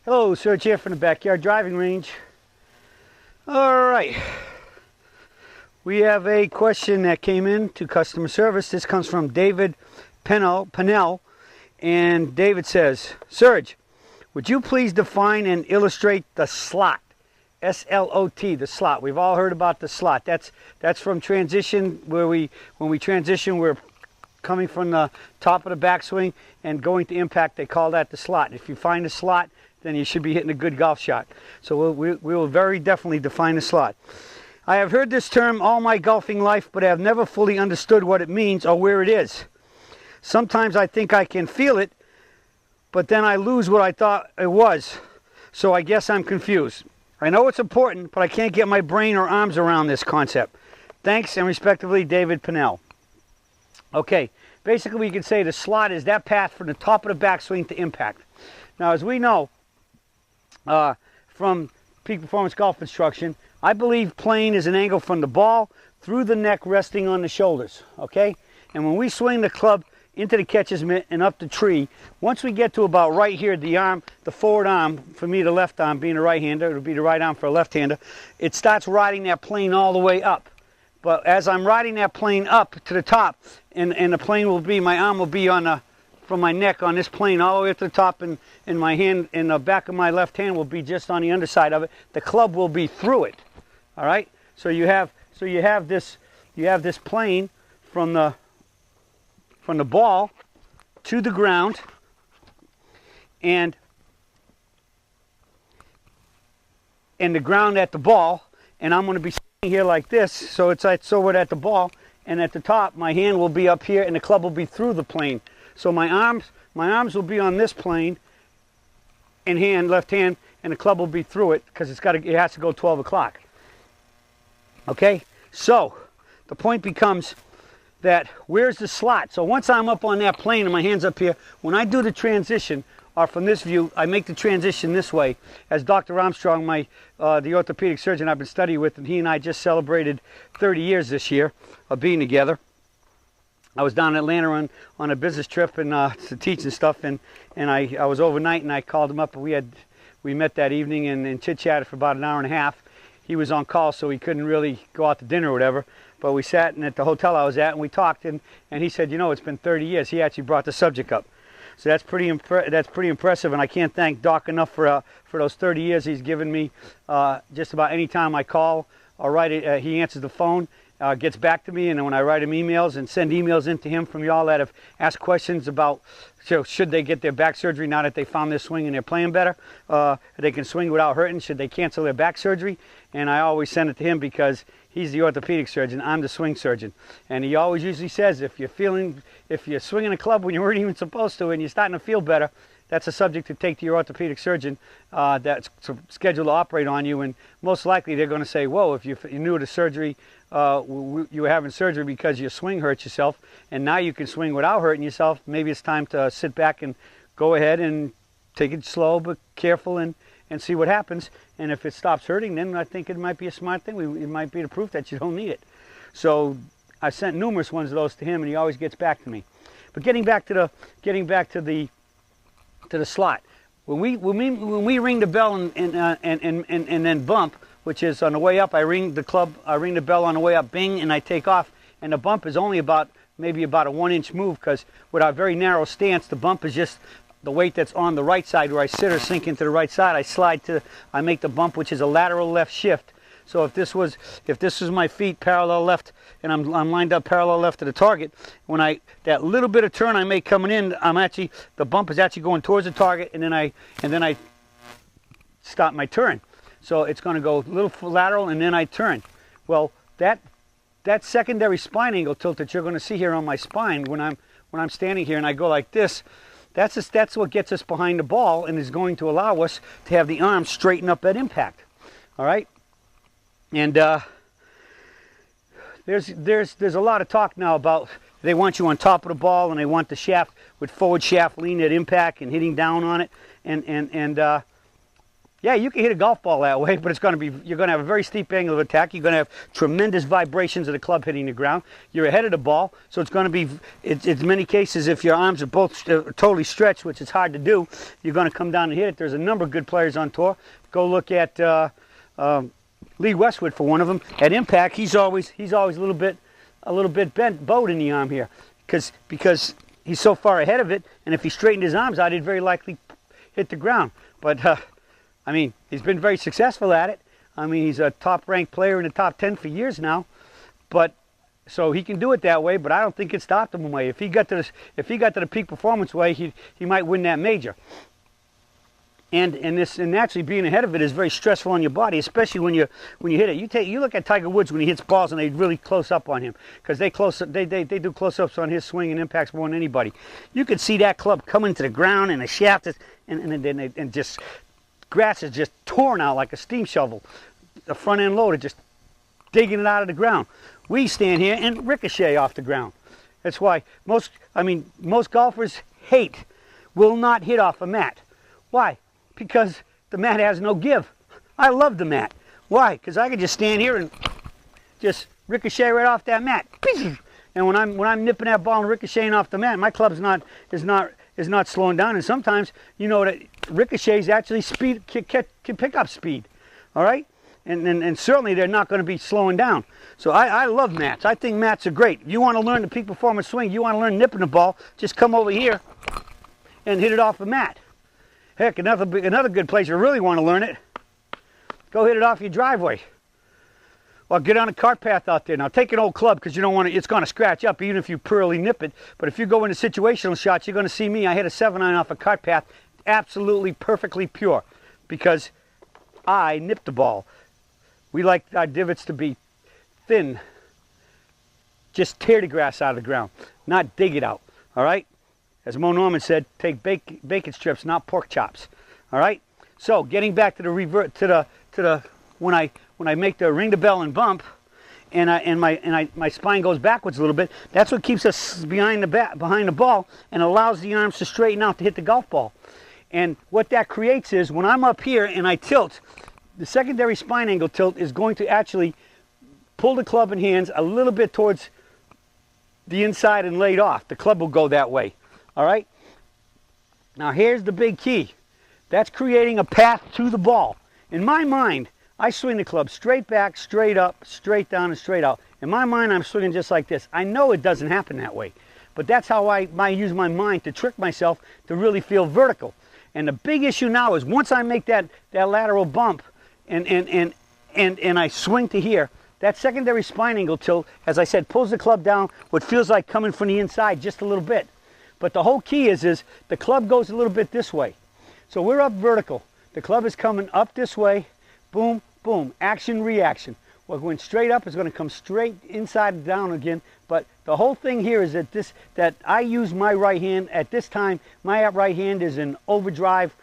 Hello, Serge here from the backyard driving range. All right, we have a question that came in to customer service. This comes from David Pennell, and David says, Serge, would you please define and illustrate the slot? S-L-O-T, the slot. We've all heard about the slot. That's from transition, where when we transition, we're coming from the top of the backswing and going to impact. They call that the slot. If you find a slot, then you should be hitting a good golf shot. So we will very definitely define the slot. I have heard this term all my golfing life, but I have never fully understood what it means or where it is. Sometimes I think I can feel it, but then I lose what I thought it was. So I guess I'm confused. I know it's important, but I can't get my brain or arms around this concept. Thanks, and respectively, David Pennell. Okay, basically we can say the slot is that path from the top of the backswing to impact. Now, as we know, from Peak Performance Golf Instruction, I believe playing is an angle from the ball through the neck resting on the shoulders, okay? And when we swing the club into the catcher's mitt and up the tree, once we get to about right here, the arm, the forward arm, for me the left arm being a right-hander, it'll be the right arm for a left-hander, it starts riding that plane all the way up. But as I'm riding that plane up to the top, and the plane will be, my arm will be on the, from my neck on this plane all the way up to the top, and my hand, and the back of my left hand will be just on the underside of it. The club will be through it. All right. So you have this plane from the ball to the ground, and the ground at the ball, and I'm going to be sitting here like this. So it's like, so we're at the ball, and at the top, my hand will be up here, and the club will be through the plane. So my arms will be on this plane, and left hand, and the club will be through it because it has to go 12 o'clock. Okay, so the point becomes that where's the slot? So once I'm up on that plane and my hand's up here, when I do the transition, or from this view, I make the transition this way. As Dr. Armstrong, the orthopedic surgeon I've been studying with, and he and I just celebrated 30 years this year of being together. I was down in Atlanta on a business trip and to teach and stuff, and I was overnight, and I called him up, and we met that evening and chit-chatted for about an hour and a half. He was on call, so he couldn't really go out to dinner or whatever, but we sat at the hotel I was at, and we talked, and he said, you know, it's been 30 years. He actually brought the subject up. So that's pretty impressive, and I can't thank Doc enough for those 30 years he's given me. Just about any time I call or write, he answers the phone. Gets back to me, and when I write him emails and send emails into him from y'all that have asked questions about, so should they get their back surgery now that they found their swing and they're playing better, they can swing without hurting, should they cancel their back surgery? And I always send it to him because he's the orthopedic surgeon, I'm the swing surgeon, and he always usually says if you're swinging a club when you weren't even supposed to and you're starting to feel better, that's a subject to take to your orthopedic surgeon that's scheduled to operate on you, and most likely they're going to say, whoa, if you knew the surgery, you were having surgery because your swing hurt yourself, and now you can swing without hurting yourself, maybe it's time to sit back and go ahead and take it slow but careful and see what happens. And if it stops hurting, then I think it might be a smart thing. It might be the proof that you don't need it. So I sent numerous ones of those to him, and he always gets back to me. But getting back to the slot, when we ring the bell and then bump, which is on the way up, I ring the bell on the way up, bing, and I take off. And the bump is only maybe about a 1-inch move, because with our very narrow stance, the bump is just the weight that's on the right side where I sit or sink into the right side. I make the bump, which is a lateral left shift. So if this was my feet parallel left, and I'm lined up parallel left to the target, that little bit of turn I make coming in, the bump is actually going towards the target, and then I stop my turn. So it's going to go a little lateral, and then I turn. Well, that secondary spine angle tilt that you're going to see here on my spine when I'm standing here and I go like this, that's what gets us behind the ball and is going to allow us to have the arm straighten up at impact. All right, and there's a lot of talk now about they want you on top of the ball and they want the shaft with forward shaft lean at impact and hitting down on it, and Yeah, you can hit a golf ball that way, but you're going to have a very steep angle of attack. You're going to have tremendous vibrations of the club hitting the ground. You're ahead of the ball, so it's going to be, in many cases, if your arms are both totally stretched, which is hard to do, you're going to come down and hit it. There's a number of good players on tour. Go look at Lee Westwood for one of them. At impact, he's always a little bit bowed in the arm here, because he's so far ahead of it, and if he straightened his arms out, he'd very likely hit the ground. But I mean, he's been very successful at it. I mean, he's a top-ranked player in the top 10 for years now. But so he can do it that way, but I don't think it's the optimum way. If he got to the peak performance way, he might win that major. And naturally being ahead of it is very stressful on your body, especially when you hit it. You look at Tiger Woods when he hits balls and they really close up on him, because they do close-ups on his swing and impacts more than anybody. You could see that club coming to the ground and the shaft and just grass is just torn out like a steam shovel. The front end loader just digging it out of the ground. We stand here and ricochet off the ground. That's why most golfers will not hit off a mat. Why? Because the mat has no give. I love the mat. Why? Because I can just stand here and just ricochet right off that mat. And when I'm nipping that ball and ricocheting off the mat, my club is not slowing down. And sometimes, you know, that ricochets actually can pick up speed. All right? And certainly they're not going to be slowing down. So I love mats. I think mats are great. If you want to learn the peak performance swing, you want to learn nipping the ball, just come over here and hit it off a mat. Heck, another good place you really want to learn it, go hit it off your driveway. Or get on a cart path out there. Now take an old club, because you don't want it's going to scratch up even if you purely nip it. But if you go into situational shots, you're going to see me. I hit a 7-iron off a cart path, absolutely perfectly pure, because I nipped the ball. We like our divots to be thin. Just tear the grass out of the ground, not dig it out. All right? As Mo Norman said, take bacon strips, not pork chops. All right? So getting back to the when I make the ring the bell and bump, and my spine goes backwards a little bit, that's what keeps us behind the ball and allows the arms to straighten out to hit the golf ball. And what that creates is, when I'm up here and I tilt, the secondary spine angle tilt is going to actually pull the club and hands a little bit towards the inside and laid off. The club will go that way. All right? Now here's the big key. That's creating a path to the ball. In my mind, I swing the club straight back, straight up, straight down, and straight out. In my mind, I'm swinging just like this. I know it doesn't happen that way, but that's how I use my mind to trick myself to really feel vertical. And the big issue now is, once I make that lateral bump and I swing to here, that secondary spine angle tilt, as I said, pulls the club down what feels like coming from the inside just a little bit. But the whole key is the club goes a little bit this way. So we're up vertical. The club is coming up this way. Boom, boom, action, reaction. Well, going straight up is going to come straight inside and down again. But the whole thing here is that I use my right hand at this time. My right hand is in overdrive,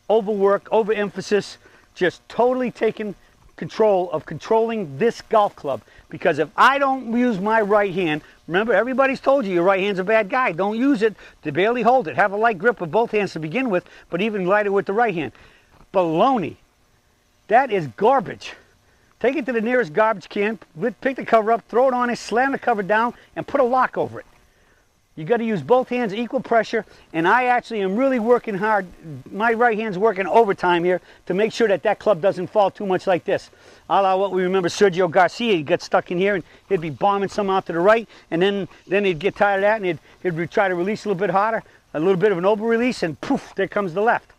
overwork, overemphasis, just totally taking controlling this golf club. Because if I don't use my right hand, remember, everybody's told you your right hand's a bad guy. Don't use it to barely hold it. Have a light grip with both hands to begin with, but even lighter with the right hand. Baloney. That is garbage. Take it to the nearest garbage can, pick the cover up, throw it on it, slam the cover down, and put a lock over it. You got to use both hands, equal pressure, and I actually am really working hard. My right hand's working overtime here to make sure that club doesn't fall too much like this. A la what we remember Sergio Garcia. He'd get stuck in here and he'd be bombing some out to the right, and then he'd get tired of that and he'd try to release a little bit harder, a little bit of an over release, and poof, there comes the left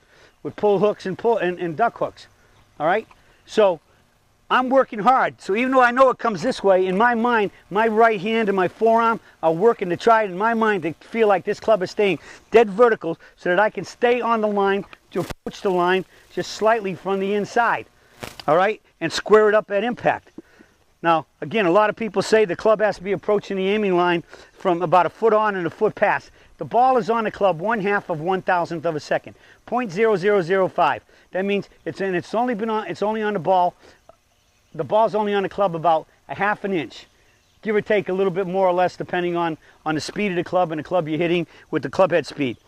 with pull hooks and duck hooks. All right? So I'm working hard. So even though I know it comes this way, in my mind, my right hand and my forearm are working to try, in my mind, to feel like this club is staying dead vertical so that I can stay on the line, to approach the line just slightly from the inside. All right? And square it up at impact. Now, again, a lot of people say the club has to be approaching the aiming line from about a foot on and a foot past. The ball is on the club 1/2 of 1,000th of a second, 0.0005. That means it's only on the ball. The ball's only on the club about a 1/2 inch, give or take a little bit more or less, depending on the speed of the club and the club you're hitting with the club head speed.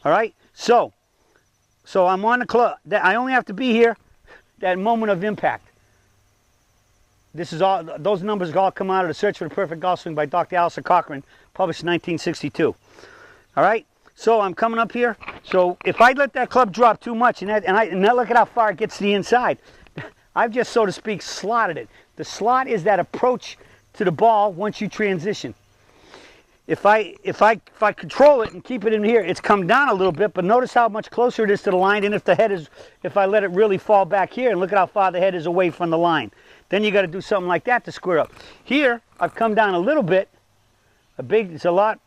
All right, so I'm on the club. I only have to be here that moment of impact. This is all, those numbers all come out of The Search for the Perfect Golf Swing by Dr. Alistair Cochran, published in 1962. All right, so I'm coming up here. So if I let that club drop too much, and now look at how far it gets to the inside, I've just, so to speak, slotted it. The slot is that approach to the ball once you transition. If I control it and keep it in here, it's come down a little bit, but notice how much closer it is to the line. And if I let it really fall back here, and look at how far the head is away from the line. Then you got to do something like that to square up. Here, I've come down a little bit. It's a lot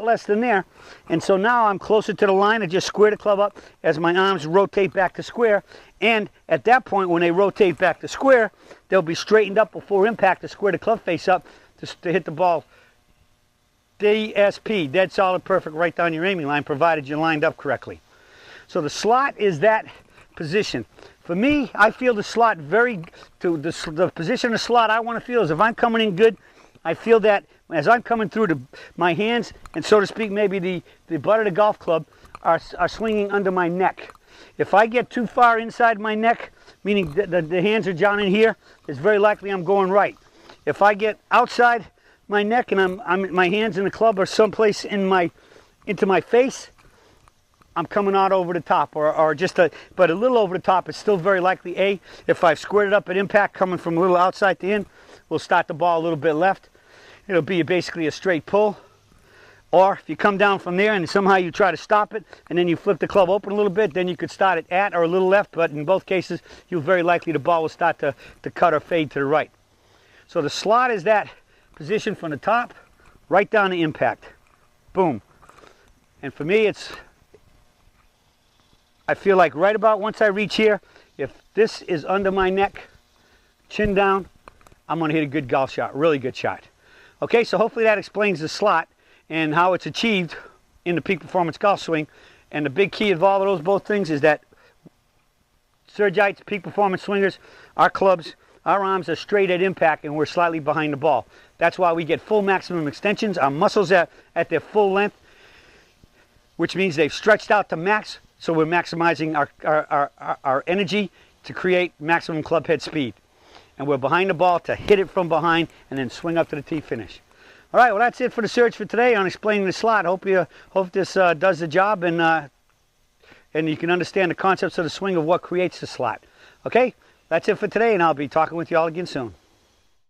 less than there. And so now I'm closer to the line. I just square the club up as my arms rotate back to square. And at that point, when they rotate back to square, they'll be straightened up before impact to square the club face up to hit the ball. DSP, dead solid perfect, right down your aiming line, provided you're lined up correctly. So the slot is that position. For me, I feel the slot the position of the slot I want to feel is if I'm coming in good, I feel that as I'm coming through my hands, and so to speak, maybe the butt of the golf club are swinging under my neck. If I get too far inside my neck, meaning the hands are down in here, it's very likely I'm going right. If I get outside my neck and my hands in the club are someplace into my face, I'm coming out over the top, but a little over the top. It's still very likely if I've squared it up at impact, coming from a little outside to in, we'll start the ball a little bit left. It'll be basically a straight pull. Or if you come down from there and somehow you try to stop it, and then you flip the club open a little bit, then you could start it at or a little left, but in both cases, you're very likely the ball will start to cut or fade to the right. So the slot is that position from the top right down to impact. Boom. And for me, I feel like right about once I reach here, if this is under my neck, chin down, I'm going to hit a good golf shot, really good shot. Okay, so hopefully that explains the slot and how it's achieved in the peak performance golf swing. And the big key of all of those both things is that Surgites, peak performance swingers, our clubs, our arms are straight at impact and we're slightly behind the ball. That's why we get full maximum extensions. Our muscles are at their full length, which means they've stretched out to max. So we're maximizing our energy to create maximum club head speed. And we're behind the ball to hit it from behind and then swing up to the tee finish. All right, well, that's it for the search for today on explaining the slot. Hope this does the job and you can understand the concepts of the swing of what creates the slot. Okay, that's it for today, and I'll be talking with you all again soon.